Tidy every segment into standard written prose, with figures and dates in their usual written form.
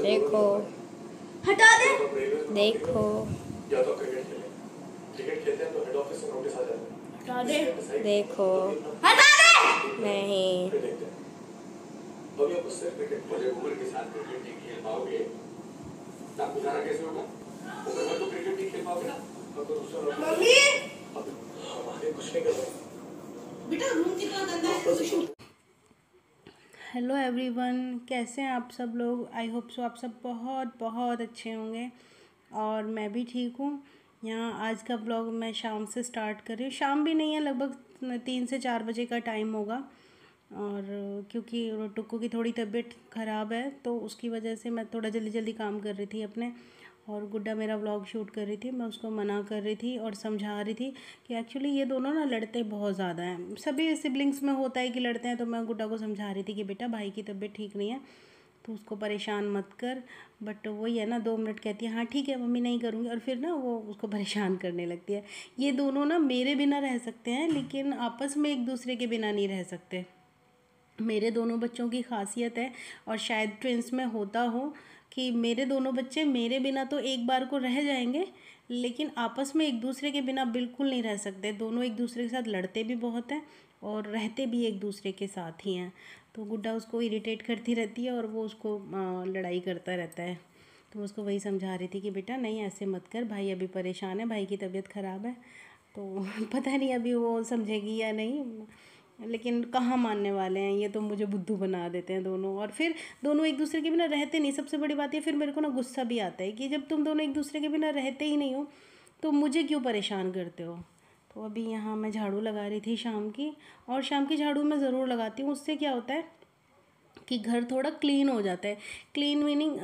देखो, हटा दे। देखो, या तो क्रिकेट खेलते हैं तो हेड ऑफिस से नोटिस आ जाता है। हटा दे। देखो, हटा दे। नहीं, अभी आप उससे क्रिकेट उम्र के साथ क्रिकेट नहीं खेल पाओगे, तब गुजारा कैसे होगा? उम्र भर तो क्रिकेट नहीं खेल पाओगे ना। अब तो दूसरा मम्मी हमारे कुछ नहीं कर रहे बेटा, रूम कितना गंदा है। हेलो एवरीवन, कैसे हैं आप सब लोग? आई होप सो आप सब बहुत बहुत अच्छे होंगे और मैं भी ठीक हूँ। यहाँ आज का ब्लॉग मैं शाम से स्टार्ट कर रही हूँ। शाम भी नहीं है, लगभग 3 से 4 बजे का टाइम होगा। और क्योंकि टुक्कू की थोड़ी तबीयत ख़राब है तो उसकी वजह से मैं थोड़ा जल्दी जल्दी काम कर रही थी अपने। और गुड्डा मेरा व्लॉग शूट कर रही थी, मैं उसको मना कर रही थी और समझा रही थी कि एक्चुअली ये दोनों ना लड़ते बहुत ज़्यादा हैं। सभी सिबलिंग्स में होता है कि लड़ते हैं, तो मैं गुड्डा को समझा रही थी कि बेटा भाई की तबीयत ठीक नहीं है तो उसको परेशान मत कर। बट वही है ना, 2 मिनट कहती है हाँ ठीक है मम्मी नहीं करूँगी, और फिर ना वो उसको परेशान करने लगती है। ये दोनों ना मेरे बिना रह सकते हैं लेकिन आपस में एक दूसरे के बिना नहीं रह सकते। मेरे दोनों बच्चों की खासियत है, और शायद ट्विंस में होता हो, कि मेरे दोनों बच्चे मेरे बिना तो एक बार को रह जाएंगे लेकिन आपस में एक दूसरे के बिना बिल्कुल नहीं रह सकते। दोनों एक दूसरे के साथ लड़ते भी बहुत हैं और रहते भी एक दूसरे के साथ ही हैं। तो गुड्डा उसको इरिटेट करती रहती है और वो उसको लड़ाई करता रहता है। तो मैं उसको वही समझा रही थी कि बेटा नहीं ऐसे मत कर, भाई अभी परेशान है, भाई की तबीयत ख़राब है। तो पता नहीं अभी वो समझेगी या नहीं, लेकिन कहाँ मानने वाले हैं, ये तो मुझे बुद्धू बना देते हैं दोनों। और फिर दोनों एक दूसरे के बिना रहते नहीं। सबसे बड़ी बात है, फिर मेरे को ना गुस्सा भी आता है कि जब तुम दोनों एक दूसरे के बिना रहते ही नहीं हो तो मुझे क्यों परेशान करते हो। तो अभी यहाँ मैं झाड़ू लगा रही थी शाम की, और शाम की झाड़ू मैं ज़रूर लगाती हूँ। उससे क्या होता है कि घर थोड़ा क्लीन हो जाता है। क्लीन मीनिंग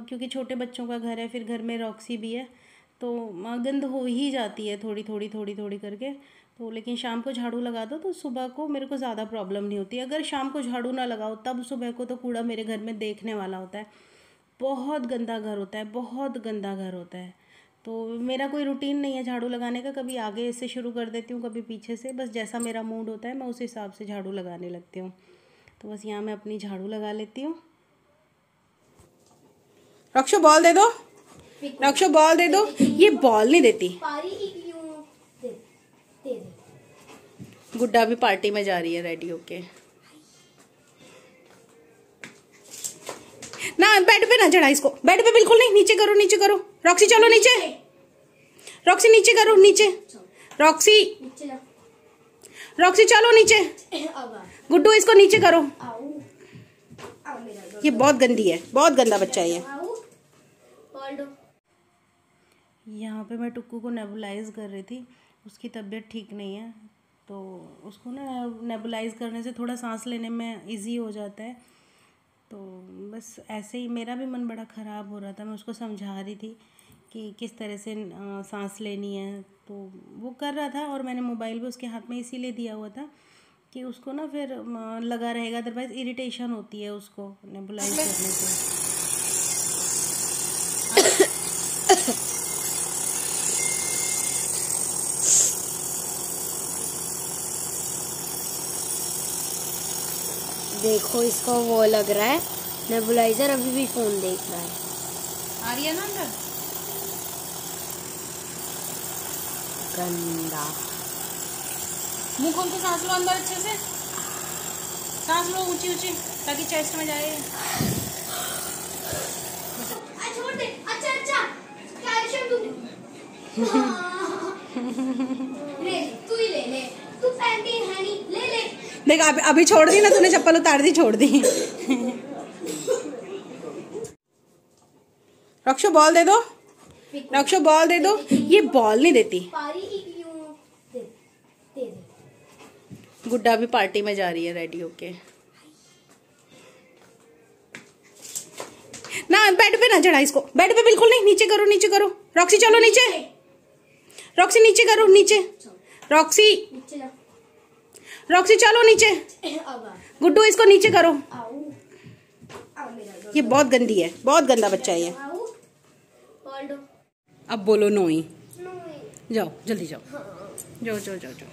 क्योंकि छोटे बच्चों का घर है, फिर घर में रॉक्सी भी है तो गंद हो ही जाती है थोड़ी थोड़ी करके। तो लेकिन शाम को झाड़ू लगा दो तो सुबह को मेरे को ज़्यादा प्रॉब्लम नहीं होती। अगर शाम को झाड़ू ना लगाओ तब सुबह को तो कूड़ा मेरे घर में देखने वाला होता है। बहुत गंदा घर होता है, बहुत गंदा घर होता है। तो मेरा कोई रूटीन नहीं है झाड़ू लगाने का, कभी आगे से शुरू कर देती हूँ कभी पीछे से, बस जैसा मेरा मूड होता है मैं उस हिसाब से झाड़ू लगाने लगती हूँ। तो बस यहाँ मैं अपनी झाड़ू लगा लेती हूँ। रक्षो बॉल दे दो, रक्षो बॉल दे दो। ये बॉल नहीं देती। गुड्डा भी पार्टी में जा रही है रेडी होके। ना बेड पे ना चढ़ा इसको, बेड पे बिल्कुल नहीं, नीचे करो नीचे करो। रॉक्सी चलो नीचे, रॉक्सी नीचे करो नीचे, रॉक्सी रॉक्सी चलो नीचे। गुड्डू इसको नीचे करो। ये बहुत गंदी है, बहुत गंदा बच्चा है ये। यहाँ पे मैं टुक्कू को नेबुलाइज कर रही थी, उसकी तबीयत ठीक नहीं है तो उसको ना नेबुलाइज करने से थोड़ा सांस लेने में इजी हो जाता है। तो बस ऐसे ही मेरा भी मन बड़ा ख़राब हो रहा था, मैं उसको समझा रही थी कि किस तरह से सांस लेनी है। तो वो कर रहा था और मैंने मोबाइल भी उसके हाथ में इसीलिए दिया हुआ था कि उसको ना फिर लगा रहेगा, अदरवाइज़ इरिटेशन होती है उसको नेबुलाइज करने से। देखो इसको वो लग रहा है नेबुलाइजर, अभी भी फोन देख रहा है। आ रही है ना अंदर गंदा। मुंह खोल के सांस लो अंदर, अच्छे से सांस लो ऊंची ऊंची ताकि चेस्ट में जाए। छोड़ दे। अच्छा कैल्शियम तू ले, तू ही ले, तू पैंटीन है नहीं, ले देख अभी छोड़ दी ना तूने, चप्पल उतार दी, छोड़ दी। रक्षो बॉल दे दो, रक्षो बॉल दे दो। ये बॉल नहीं देती। गुड्डा भी पार्टी में जा रही है रेडी होके। ना बेड पे ना चढ़ा इसको, बेड पे बिल्कुल नहीं, नीचे करो नीचे करो। रॉक्सी चलो नीचे, रॉक्सी नीचे करो नीचे, रॉक्सी रॉक्सी चलो नीचे। गुड्डू इसको नीचे करो। ये बहुत गंदी है, बहुत गंदा बच्चा है ये। अब बोलो नोई। जाओ जल्दी जाओ, जाओ जाओ जाओ जाओ,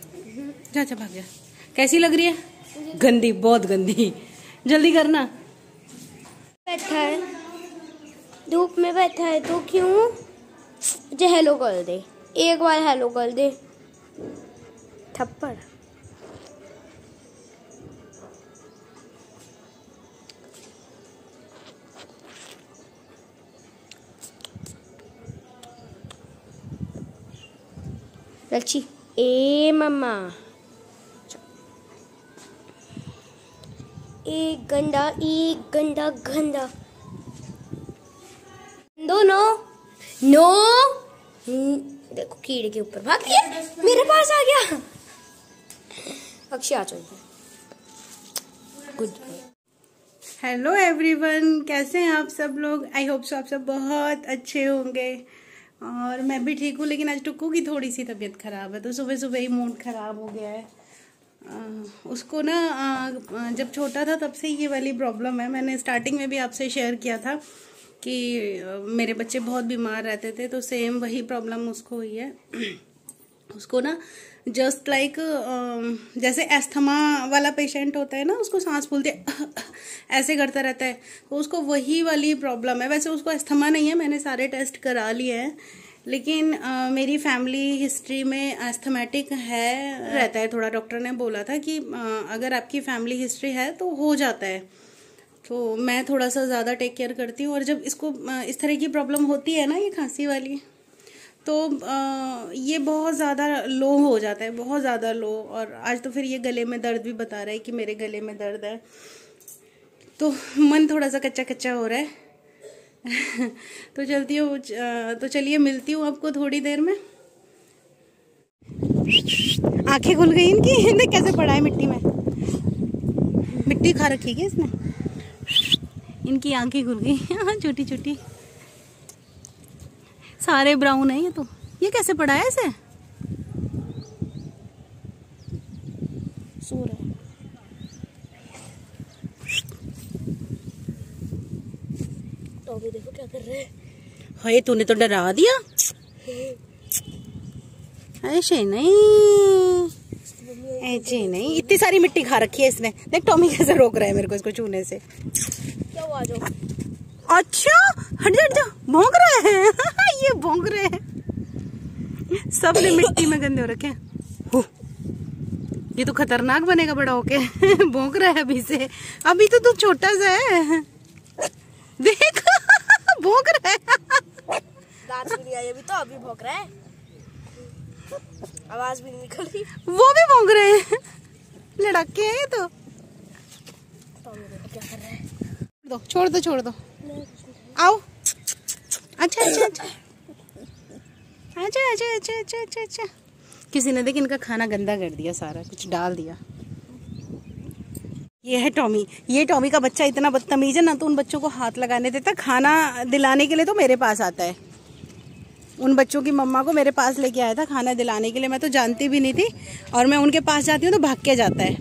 जा जा भाग जा। कैसी लग रही है? गंदी, बहुत गंदी। जल्दी करना। बैठा है, धूप में बैठा है तो क्यों? मुझे हेलो कर दे, एक बार हेलो कर दे। थप्पड़। रची ए मम्मा, एक गंदा गंदा। नो नो, देखो कीड़े के ऊपर भाग गया, मेरे पास आ गया। अक्षय आ चल। गुड। हेलो एवरीवन, कैसे हैं आप सब लोग? आई होप सो आप सब बहुत अच्छे होंगे और मैं भी ठीक हूँ। लेकिन आज टुक्कू की थोड़ी सी तबीयत खराब है, तो सुबह सुबह ही मूड खराब हो गया है। उसको ना जब छोटा था तब से ये वाली प्रॉब्लम है। मैंने स्टार्टिंग में भी आपसे शेयर किया था कि मेरे बच्चे बहुत बीमार रहते थे, तो सेम वही प्रॉब्लम उसको हुई है। उसको ना जस्ट लाइक जैसे एस्थमा वाला पेशेंट होता है ना, उसको सांस फूलते ऐसे करता रहता है, तो उसको वही वाली प्रॉब्लम है। वैसे उसको एस्थमा नहीं है, मैंने सारे टेस्ट करा लिए हैं, लेकिन मेरी फैमिली हिस्ट्री में एस्थमेटिक है रहता है थोड़ा। डॉक्टर ने बोला था कि अगर आपकी फैमिली हिस्ट्री है तो हो जाता है। तो मैं थोड़ा सा ज़्यादा टेक केयर करती हूँ। और जब इसको इस तरह की प्रॉब्लम होती है ना, ये खांसी वाली, तो ये बहुत ज़्यादा लो हो जाता है, बहुत ज़्यादा लो। और आज तो फिर ये गले में दर्द भी बता रहा है कि मेरे गले में दर्द है, तो मन थोड़ा सा कच्चा कच्चा हो रहा है। तो चलती हूँ, तो चलिए मिलती हूँ आपको थोड़ी देर में। आंखें खुल गई इनकी, देख कैसे पड़ा है मिट्टी में, मिट्टी खा रखी है इसने। इनकी आंखें खुल गई छोटी छोटी, सारे ब्राउन है ये। तो ये कैसे पड़ा है ऐसे? सो रहा है। तो अभी देखो क्या कर रहे हैं। हाय, तूने तो डरा दिया। ऐसे नहीं, ऐसे नहीं, इतनी सारी मिट्टी खा रखी है इसने। देख टॉमी कैसे रोक रहा है मेरे को इसको छूने से। क्या हुआ? जो अच्छा, हट जा हट जा, भौंक रहा है। ये भौंक रहे हैं, सबने मिट्टी में गंदे हो रखे हैं। ये तो खतरनाक बनेगा बड़ा होके। भौंक रहा है अभी से, अभी तो तू छोटा सा है। देख भौंक रहा है। दांत भी नहीं आई अभी तो, अभी भौंक रहा है, आवाज भी नहीं निकल रही। वो भी भौंक रहे हैं, लड़के हैं तो। क्या कर रहे हैं? छोड़ दो छोड़ दो, आओ। अच्छा अच्छा अच्छा अच्छा अच्छा अच्छा अच्छा अच्छा अच्छा। किसी ने देख इनका खाना गंदा कर दिया, सारा कुछ डाल दिया। ये है टॉमी, ये टॉमी का बच्चा इतना बदतमीज है ना, तो उन बच्चों को हाथ लगाने देता। खाना दिलाने के लिए तो मेरे पास आता है, उन बच्चों की मम्मा को मेरे पास लेके आया था खाना दिलाने के लिए। मैं तो जानती भी नहीं थी, और मैं उनके पास जाती हूँ तो भाग के जाता है।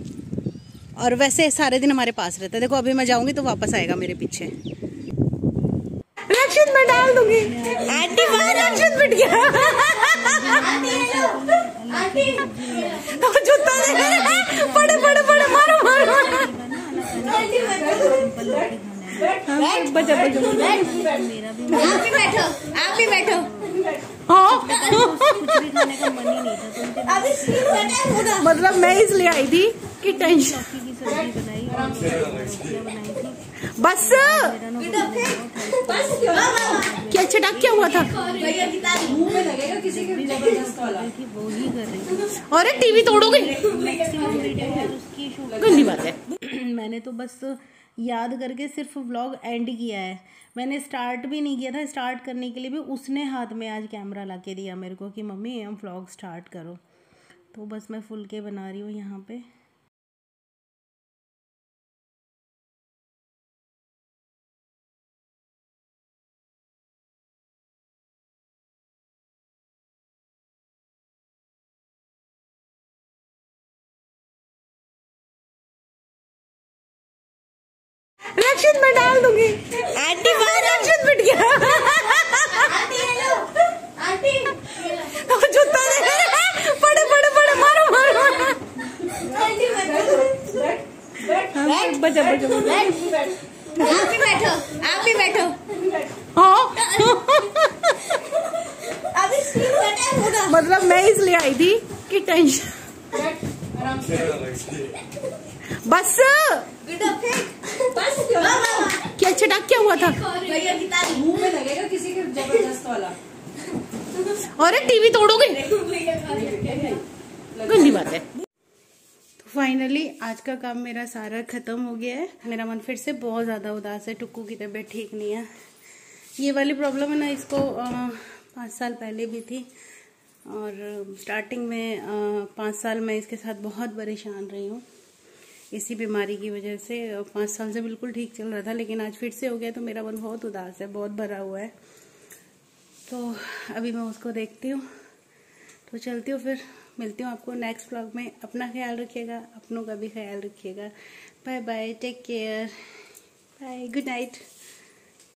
और वैसे सारे दिन हमारे पास रहता है। देखो अभी मैं जाऊंगी तो वापस आएगा मेरे पीछे। रक्षित मैं डाल दूंगी। आंटी बाहर, रक्षित पिट गया। जूता पड़े पड़े पड़े, मारो मारो। बचा बचा, आप भी बैठो। हाँ मतलब मैं इसलिए आई थी कि टेंशन। बस क्या छटाक क्या हुआ था? अरे टीवी तोड़ोगे, गंदी बात है। मैंने तो बस याद करके सिर्फ व्लॉग एंड किया है, मैंने स्टार्ट भी नहीं किया था। स्टार्ट करने के लिए भी उसने हाथ में आज कैमरा ला के दिया मेरे को कि मम्मी हम व्लॉग स्टार्ट करो। तो बस मैं फुलके बना रही हूँ यहाँ पे। रक्षित मैं डाल दूंगी। आप भी बैठो हाँ मतलब मैं इसलिए आई थी कि टेंशन बस क्या छटाक क्या हुआ था मुंह में लगेगा किसी के जबरदस्त वाला। अरे टीवी तोड़ोगे, गंदी बात है। तो फाइनली आज का काम मेरा सारा खत्म हो गया है। मेरा मन फिर से बहुत ज्यादा उदास है। टुक्कू की तबीयत ठीक नहीं है। ये वाली प्रॉब्लम है ना, इसको 5 साल पहले भी थी और स्टार्टिंग में 5 साल मैं इसके साथ बहुत परेशान रही हूँ इसी बीमारी की वजह से। 5 साल से बिल्कुल ठीक चल रहा था, लेकिन आज फिर से हो गया तो मेरा मन बहुत उदास है, बहुत भरा हुआ है। तो अभी मैं उसको देखती हूँ, तो चलती हूँ, फिर मिलती हूँ आपको नेक्स्ट व्लॉग में। अपना ख्याल रखिएगा, अपनों का भी ख्याल रखिएगा। Bye bye, take care, bye, good night.